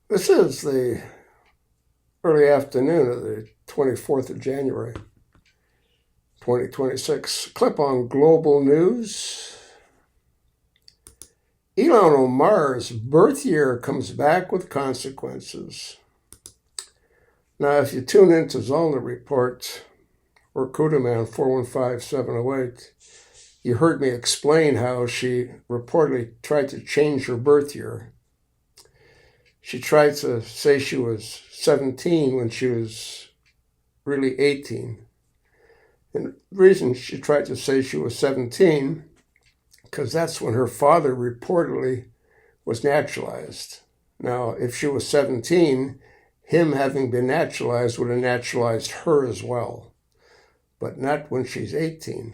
This is the early afternoon of the 24th of January, 2026. Clip on Global News. Ilhan Omar's birth year comes back with consequences. Now, if you tune into Zollner Report or Kudaman 415708, you heard me explain how she reportedly tried to change her birth year. She tried to say she was 17 when she was really 18. And the reason she tried to say she was 17, because that's when her father reportedly was naturalized. Now, if she was 17, him having been naturalized would have naturalized her as well, but not when she's 18.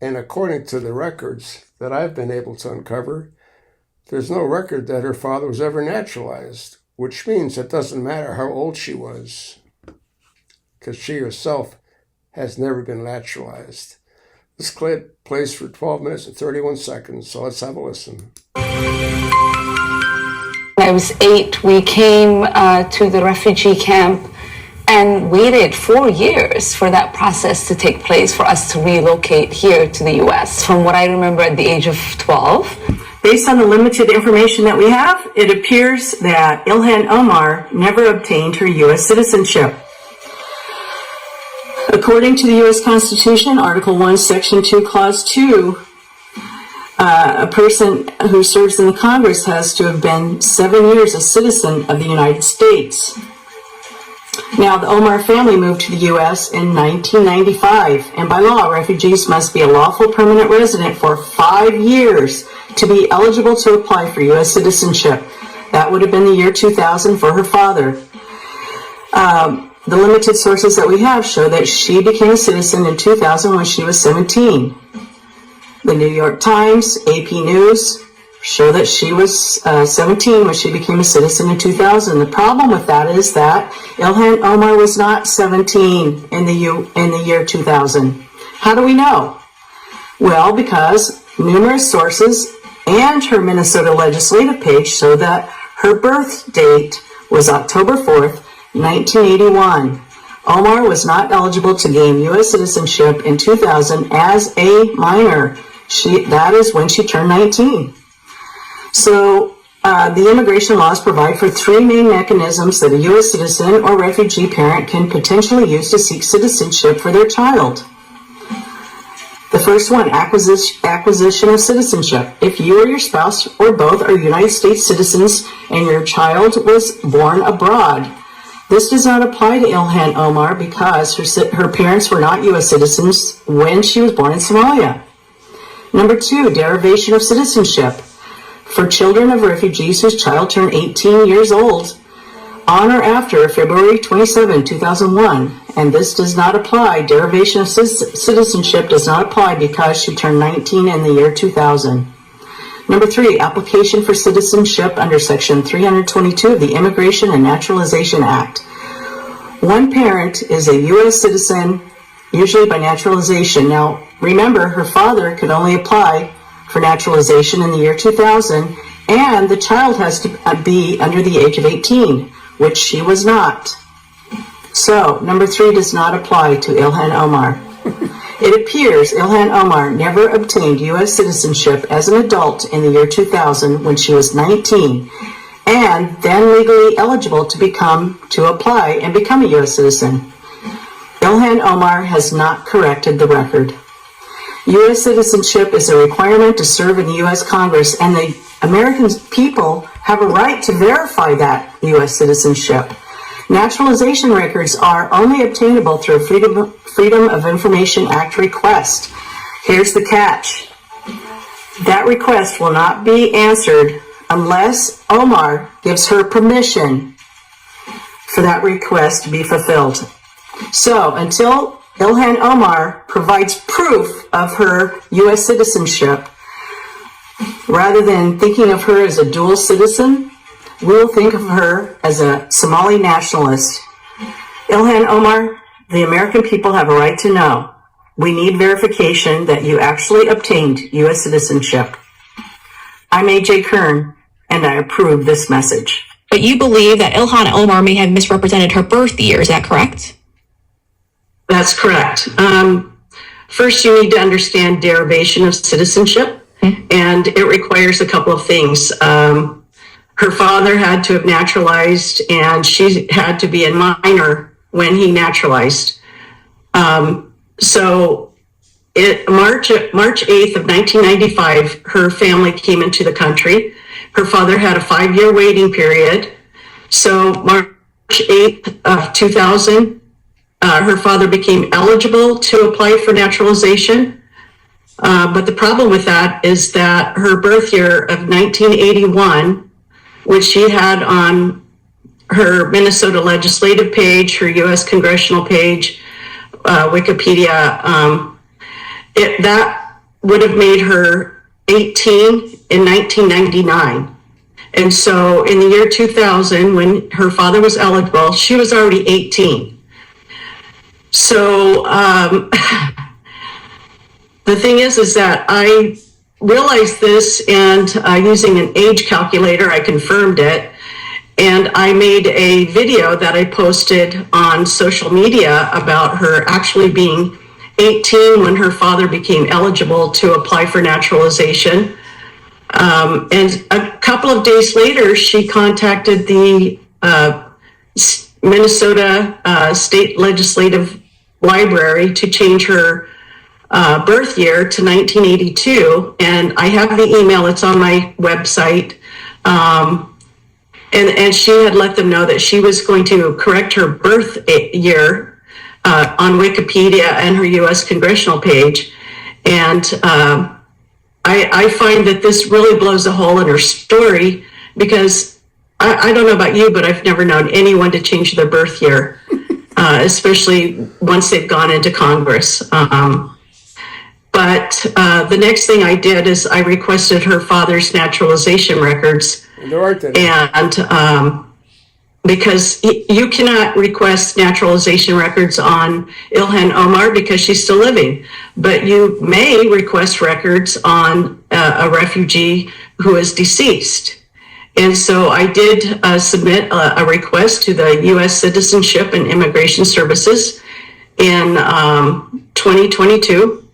And according to the records that I've been able to uncover, there's no record that her father was ever naturalized, which means it doesn't matter how old she was, because she herself has never been naturalized. This clip plays for 12 minutes and 31 seconds, so let's have a listen. When I was 8, we came to the refugee camp and waited 4 years for that process to take place for us to relocate here to the U.S. From what I remember at the age of 12. Based on the limited information that we have, it appears that Ilhan Omar never obtained her U.S. citizenship. According to the U.S. Constitution, Article 1, Section 2, Clause 2, a person who serves in the Congress has to have been 7 years a citizen of the United States. Now, the Omar family moved to the U.S. in 1995, and by law, refugees must be a lawful permanent resident for 5 years to be eligible to apply for U.S. citizenship. That would have been the year 2000 for her father. The limited sources that we have show that she became a citizen in 2000 when she was 17. The New York Times, AP News show that she was 17 when she became a citizen in 2000. The problem with that is that Ilhan Omar was not 17 in the year 2000. How do we know? Well, because numerous sources and her Minnesota legislative page show that her birth date was October 4th, 1981. Omar was not eligible to gain U.S. citizenship in 2000 as a minor. That is when she turned 19. So the immigration laws provide for 3 main mechanisms that a U.S. citizen or refugee parent can potentially use to seek citizenship for their child. The first one, acquisition of citizenship. If you or your spouse or both are United States citizens and your child was born abroad, this does not apply to Ilhan Omar because her parents were not U.S. citizens when she was born in Somalia. Number 2, derivation of citizenship. For children of refugees whose child turned 18 years old on or after February 27, 2001, and this does not apply, derivation of citizenship does not apply because she turned 19 in the year 2000. Number 3, application for citizenship under Section 322 of the Immigration and Naturalization Act. One parent is a U.S. citizen, usually by naturalization. Now, remember, her father could only apply for naturalization in the year 2000, and the child has to be under the age of 18, which she was not. So, number 3 does not apply to Ilhan Omar. It appears Ilhan Omar never obtained U.S. citizenship as an adult in the year 2000 when she was 19, and then legally eligible to apply and become a U.S. citizen. Ilhan Omar has not corrected the record. U.S. citizenship is a requirement to serve in the U.S. Congress, and the American people have a right to verify that U.S. citizenship. Naturalization records are only obtainable through a Freedom of Information Act request. Here's the catch. That request will not be answered unless Omar gives her permission for that request to be fulfilled. So, until Ilhan Omar provides proof of her U.S. citizenship, rather than thinking of her as a dual citizen, we'll think of her as a Somali nationalist. Ilhan Omar, the American people have a right to know. We need verification that you actually obtained U.S. citizenship. I'm A.J. Kern, and I approve this message. But you believe that Ilhan Omar may have misrepresented her birth year, is that correct? That's correct. First, you need to understand derivation of citizenship, and it requires a couple of things. Her father had to have naturalized, and she had to be a minor when he naturalized. So March 8th of 1995, her family came into the country. Her father had a 5-year waiting period. So March 8th of 2000, her father became eligible to apply for naturalization. But the problem with that is that her birth year of 1981, which she had on her Minnesota legislative page, her U.S. congressional page, Wikipedia, that would have made her 18 in 1999. And so in the year 2000, when her father was eligible, she was already 18. So the thing is that I realized this, and using an age calculator, I confirmed it. And I made a video that I posted on social media about her actually being 18 when her father became eligible to apply for naturalization. And a couple of days later, she contacted the Minnesota State Legislative Library to change her birth year to 1982. And I have the email, it's on my website. And she had let them know that she was going to correct her birth year on Wikipedia and her U.S. congressional page. And I find that this really blows a hole in her story, because I don't know about you, but I've never known anyone to change their birth year, especially once they've gone into Congress. But the next thing I did is I requested her father's naturalization records. And because you cannot request naturalization records on Ilhan Omar because she's still living, but you may request records on a refugee who is deceased. And so I did submit a request to the U.S. Citizenship and Immigration Services in 2022.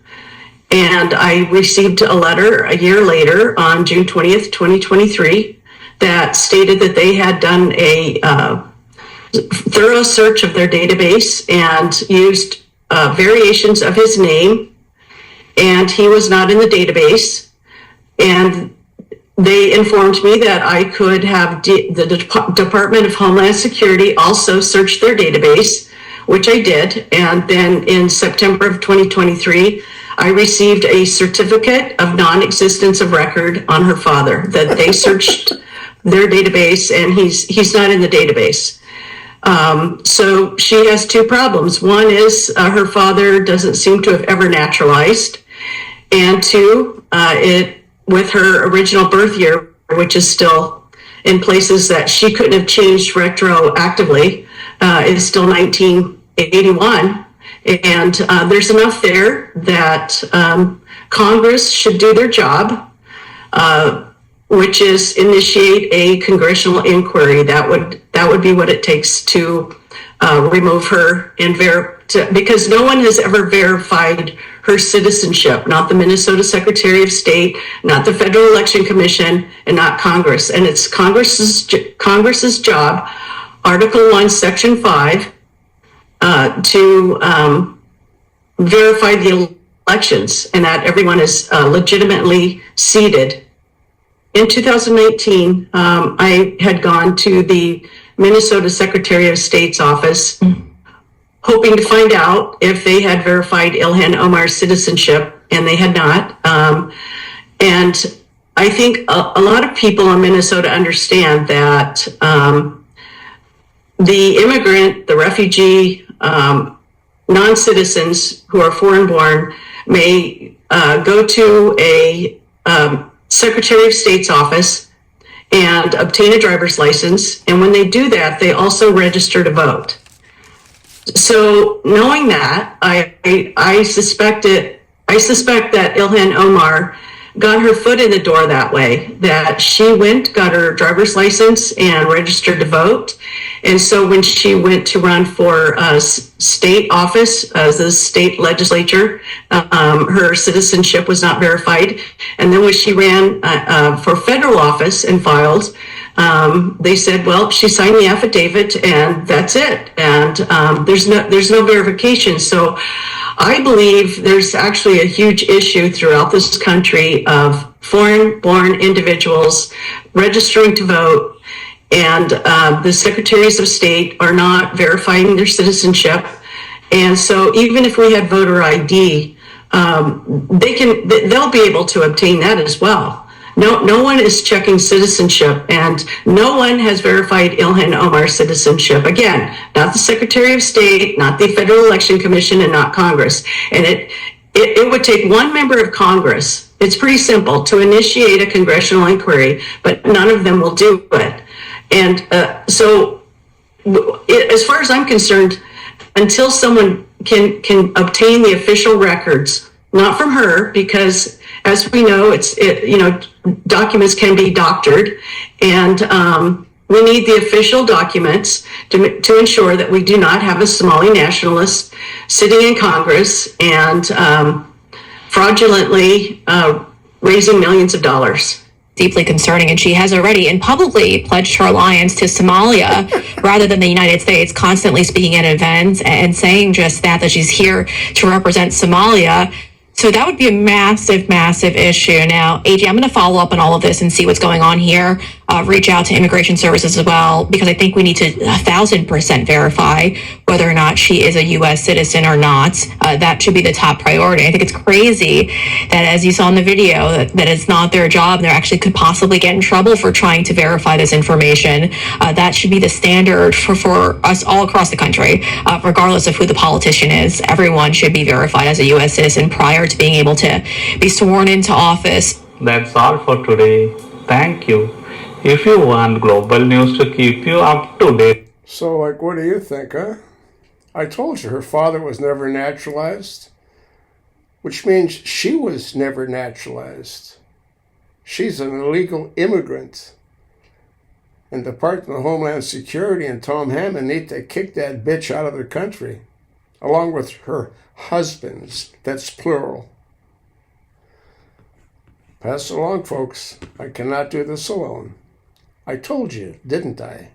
And I received a letter a year later on June 20th, 2023, that stated that they had done a thorough search of their database and used variations of his name, and he was not in the database. And they informed me that I could have the Department of Homeland Security also search their database, which I did. And then in September of 2023, I received a certificate of non-existence of record on her father, that they searched their database and he's not in the database. So she has two problems. One is her father doesn't seem to have ever naturalized. And two, with her original birth year, which is still in places that she couldn't have changed retroactively, is still 1981. And there's enough there that Congress should do their job, which is initiate a congressional inquiry. That would be what it takes to remove her and because no one has ever verified her citizenship, not the Minnesota Secretary of State, not the Federal Election Commission, and not Congress. And it's Congress's job, Article 1, Section 5, to verify the elections and that everyone is legitimately seated. In 2019, I had gone to the Minnesota Secretary of State's office, hoping to find out if they had verified Ilhan Omar's citizenship, and they had not. And I think a lot of people in Minnesota understand that the immigrant, the refugee, non-citizens who are foreign-born may go to a Secretary of State's office and obtain a driver's license. And when they do that, they also register to vote. So knowing that, I suspect that Ilhan Omar got her foot in the door that way, that she went, got her driver's license and registered to vote. And so when she went to run for state office, the state legislature, her citizenship was not verified. And then when she ran for federal office and filed, they said, well, she signed the affidavit and that's it. And there's no verification. So I believe there's actually a huge issue throughout this country of foreign-born individuals registering to vote, and the secretaries of state are not verifying their citizenship. And so even if we had voter ID, they'll be able to obtain that as well. No one is checking citizenship, and no one has verified Ilhan Omar's citizenship. Again, not the Secretary of State, not the Federal Election Commission, and not Congress. And it would take one member of Congress, it's pretty simple, to initiate a congressional inquiry, but none of them will do it. And so as far as I'm concerned, until someone can obtain the official records, not from her, because as we know, documents can be doctored, and we need the official documents to ensure that we do not have a Somali nationalist sitting in Congress and fraudulently raising millions of dollars. Deeply concerning, and she has already and publicly pledged her alliance to Somalia rather than the United States, constantly speaking at events and saying just that she's here to represent Somalia. So that would be a massive, massive issue. Now, AJ, I'm going to follow up on all of this and see what's going on here. Reach out to immigration services as well, because I think we need to 1,000% verify whether or not she is a U.S. citizen or not. That should be the top priority. I think it's crazy that, as you saw in the video, that it's not their job. They actually could possibly get in trouble for trying to verify this information. That should be the standard for us all across the country, regardless of who the politician is. Everyone should be verified as a U.S. citizen prior to being able to be sworn into office. That's all for today. Thank you. If you want global news to keep you up to date. So, what do you think, huh? I told you her father was never naturalized, which means she was never naturalized. She's an illegal immigrant. And the Department of Homeland Security and Tom Hammond need to kick that bitch out of their country, along with her husbands. That's plural. Pass it along, folks. I cannot do this alone. I told you, didn't I?